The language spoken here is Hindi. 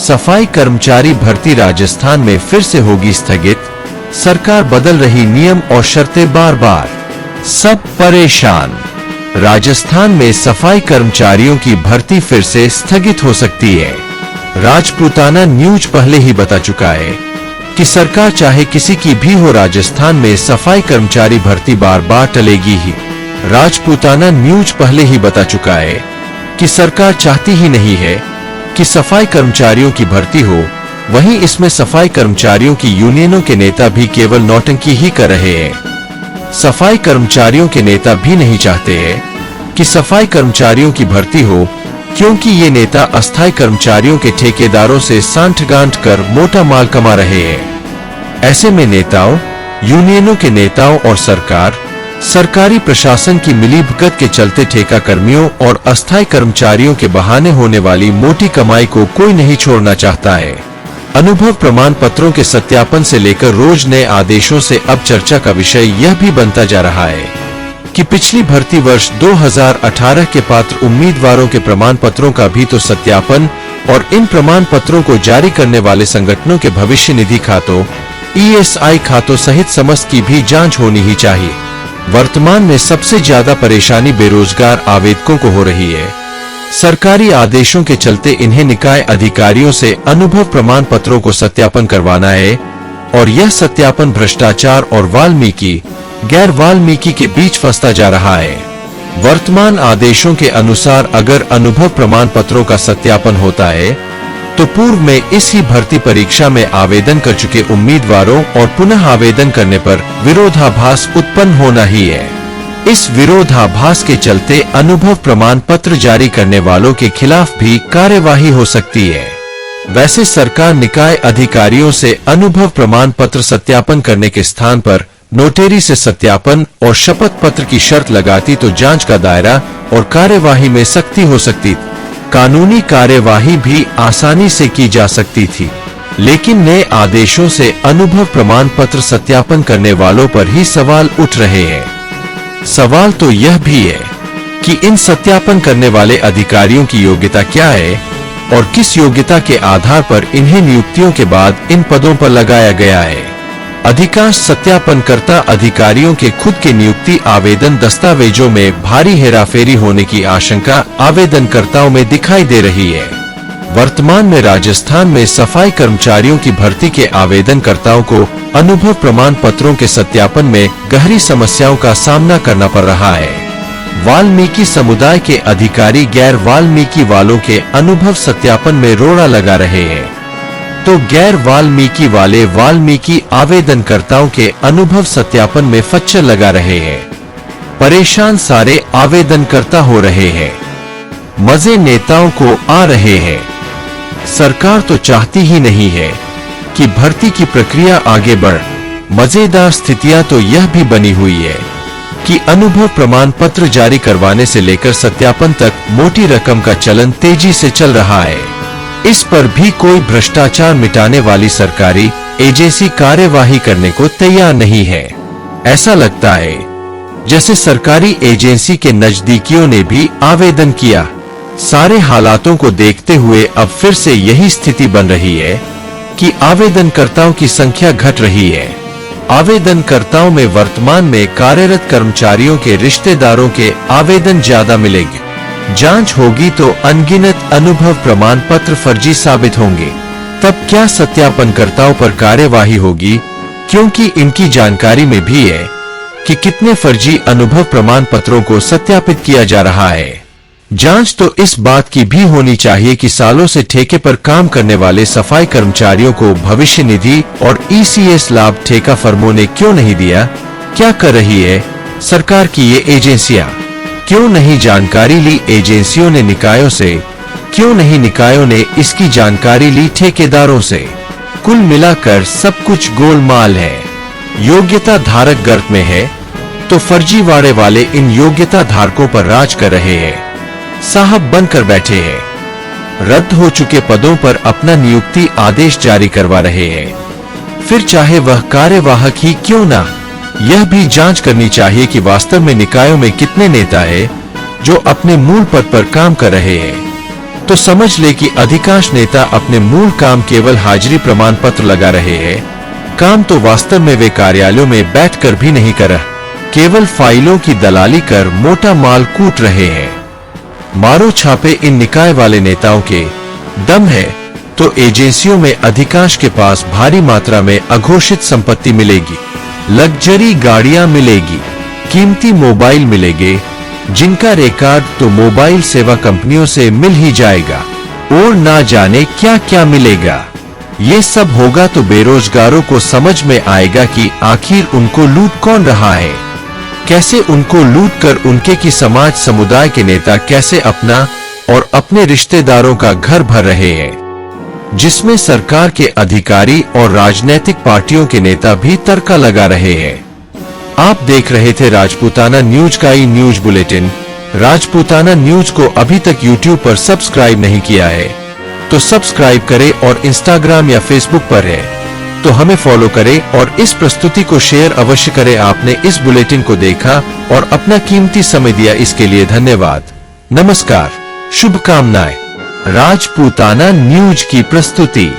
सफाई कर्मचारी भर्ती राजस्थान में फिर से होगी स्थगित। सरकार बदल रही नियम और शर्तें बार बार, सब परेशान। राजस्थान में सफाई कर्मचारियों की भर्ती फिर से स्थगित हो सकती है। राजपूताना न्यूज पहले ही बता चुका है कि सरकार चाहे किसी की भी हो, राजस्थान में सफाई कर्मचारी भर्ती बार बार टलेगी ही। राजपूताना न्यूज पहले ही बता चुका है कि सरकार चाहती ही नहीं है कि सफाई कर्मचारियों की भर्ती हो। वहीं इसमें सफाई कर्मचारियों की यूनियनों के नेता भी केवल नौटंकी ही कर रहे हैं। सफाई कर्मचारियों के नेता भी नहीं चाहते हैं कि सफाई कर्मचारियों की भर्ती हो, क्योंकि ये नेता अस्थायी कर्मचारियों के ठेकेदारों से सांठगांठ कर मोटा माल कमा रहे हैं। ऐसे में नेताओं, यूनियनों के नेताओं और सरकारी प्रशासन की मिलीभगत के चलते ठेका कर्मियों और अस्थायी कर्मचारियों के बहाने होने वाली मोटी कमाई को कोई नहीं छोड़ना चाहता है। अनुभव प्रमाण पत्रों के सत्यापन से लेकर रोज नए आदेशों से अब चर्चा का विषय यह भी बनता जा रहा है कि पिछली भर्ती वर्ष 2018 के पात्र उम्मीदवारों के प्रमाण पत्रों का भी तो सत्यापन और इन प्रमाण पत्रों को जारी करने वाले संगठनों के भविष्य निधि खातों, ESI खातों सहित समस्त की भी जांच होनी ही चाहिए। वर्तमान में सबसे ज्यादा परेशानी बेरोजगार आवेदकों को हो रही है। सरकारी आदेशों के चलते इन्हें निकाय अधिकारियों से अनुभव प्रमाण पत्रों को सत्यापन करवाना है और यह सत्यापन भ्रष्टाचार और गैर वाल्मीकि के बीच फंसता जा रहा है। वर्तमान आदेशों के अनुसार अगर अनुभव प्रमाण पत्रों का सत्यापन होता है तो पूर्व में इस ही भर्ती परीक्षा में आवेदन कर चुके उम्मीदवारों और पुनः आवेदन करने पर विरोधाभास उत्पन्न होना ही है। इस विरोधाभास के चलते अनुभव प्रमाण पत्र जारी करने वालों के खिलाफ भी कार्यवाही हो सकती है। वैसे सरकार निकाय अधिकारियों से अनुभव प्रमाण पत्र सत्यापन करने के स्थान पर नोटेरी से सत्यापन और शपथ पत्र की शर्त लगाती तो जांच का दायरा और कार्यवाही में सख्ती हो सकती, कानूनी कार्यवाही भी आसानी से की जा सकती थी। लेकिन नए आदेशों से अनुभव प्रमाण पत्र सत्यापन करने वालों पर ही सवाल उठ रहे हैं। सवाल तो यह भी है कि इन सत्यापन करने वाले अधिकारियों की योग्यता क्या है और किस योग्यता के आधार पर इन्हें नियुक्तियों के बाद इन पदों पर लगाया गया है। अधिकांश सत्यापनकर्ता अधिकारियों के खुद के नियुक्ति आवेदन दस्तावेजों में भारी हेराफेरी होने की आशंका आवेदनकर्ताओं में दिखाई दे रही है। वर्तमान में राजस्थान में सफाई कर्मचारियों की भर्ती के आवेदनकर्ताओं को अनुभव प्रमाण पत्रों के सत्यापन में गहरी समस्याओं का सामना करना पड़ रहा है। वाल्मीकि समुदाय के अधिकारी गैर वाल्मीकि वालों के अनुभव सत्यापन में रोड़ा लगा रहे हैं, तो गैर वाल्मीकि वाले वाल्मीकि आवेदनकर्ताओं के अनुभव सत्यापन में फच्चर लगा रहे हैं। परेशान सारे आवेदनकर्ता हो रहे हैं, मजे नेताओं को आ रहे हैं। सरकार तो चाहती ही नहीं है कि भर्ती की प्रक्रिया आगे बढ़। मजेदार स्थितियां तो यह भी बनी हुई है कि अनुभव प्रमाण पत्र जारी करवाने से लेकर सत्यापन तक मोटी रकम का चलन तेजी से चल रहा है। इस पर भी कोई भ्रष्टाचार मिटाने वाली सरकारी एजेंसी कार्यवाही करने को तैयार नहीं है। ऐसा लगता है जैसे सरकारी एजेंसी के नजदीकियों ने भी आवेदन किया। सारे हालातों को देखते हुए अब फिर से यही स्थिति बन रही है कि आवेदनकर्ताओं की संख्या घट रही है। आवेदनकर्ताओं में वर्तमान में कार्यरत कर्मचारियों के रिश्तेदारों के आवेदन ज्यादा मिलेंगे। जांच होगी तो अनगिनत अनुभव प्रमाण पत्र फर्जी साबित होंगे। तब क्या सत्यापनकर्ताओं पर कार्यवाही होगी, क्योंकि इनकी जानकारी में भी है कि कितने फर्जी अनुभव प्रमाण पत्रों को सत्यापित किया जा रहा है। जांच तो इस बात की भी होनी चाहिए कि सालों से ठेके पर काम करने वाले सफाई कर्मचारियों को भविष्य निधि और ECS लाभ ठेका फर्मों ने क्यों नहीं दिया। क्या कर रही है सरकार की ये एजेंसियां? क्यों नहीं जानकारी ली एजेंसियों ने निकायों से? क्यों नहीं निकायों ने इसकी जानकारी ली ठेकेदारों से? कुल मिलाकर सब कुछ गोलमाल है। योग्यता धारक गर्त में है तो फर्जीवाड़े वाले इन योग्यता धारकों पर राज कर रहे हैं, साहब बनकर बैठे हैं। रद्द हो चुके पदों पर अपना नियुक्ति आदेश जारी करवा रहे हैं। फिर चाहे वह कार्यवाहक ही क्यों ना, यह भी जांच करनी चाहिए कि वास्तव में निकायों में कितने नेता हैं जो अपने मूल पद पर काम कर रहे हैं। तो समझ ले कि अधिकांश नेता अपने मूल काम केवल हाजिरी प्रमाण पत्र लगा रहे हैं। काम तो वास्तव में वे कार्यालयों में बैठकर भी नहीं कर रहे, केवल फाइलों की दलाली कर मोटा माल कूट रहे हैं। मारो छापे इन निकाय वाले नेताओं के दम है तो एजेंसियों में अधिकांश के पास भारी मात्रा में अघोषित संपत्ति मिलेगी, लग्जरी गाड़ियां मिलेगी, कीमती मोबाइल मिलेंगे, जिनका रिकॉर्ड तो मोबाइल सेवा कंपनियों से मिल ही जाएगा, और ना जाने क्या क्या मिलेगा। ये सब होगा तो बेरोजगारों को समझ में आएगा कि आखिर उनको लूट कौन रहा है, कैसे उनको लूट कर उनके की समाज समुदाय के नेता कैसे अपना और अपने रिश्तेदारों का घर भर रहे हैं, जिसमें सरकार के अधिकारी और राजनीतिक पार्टियों के नेता भी तड़का लगा रहे हैं। आप देख रहे थे राजपूताना न्यूज का ई न्यूज बुलेटिन। राजपूताना न्यूज को अभी तक YouTube पर सब्सक्राइब नहीं किया है तो सब्सक्राइब करें, और इंस्टाग्राम या फेसबुक पर है तो हमें फॉलो करें और इस प्रस्तुति को शेयर अवश्य करें। आपने इस बुलेटिन को देखा और अपना कीमती समय दिया, इसके लिए धन्यवाद। नमस्कार, शुभकामनाएं। राजपूताना न्यूज की प्रस्तुति।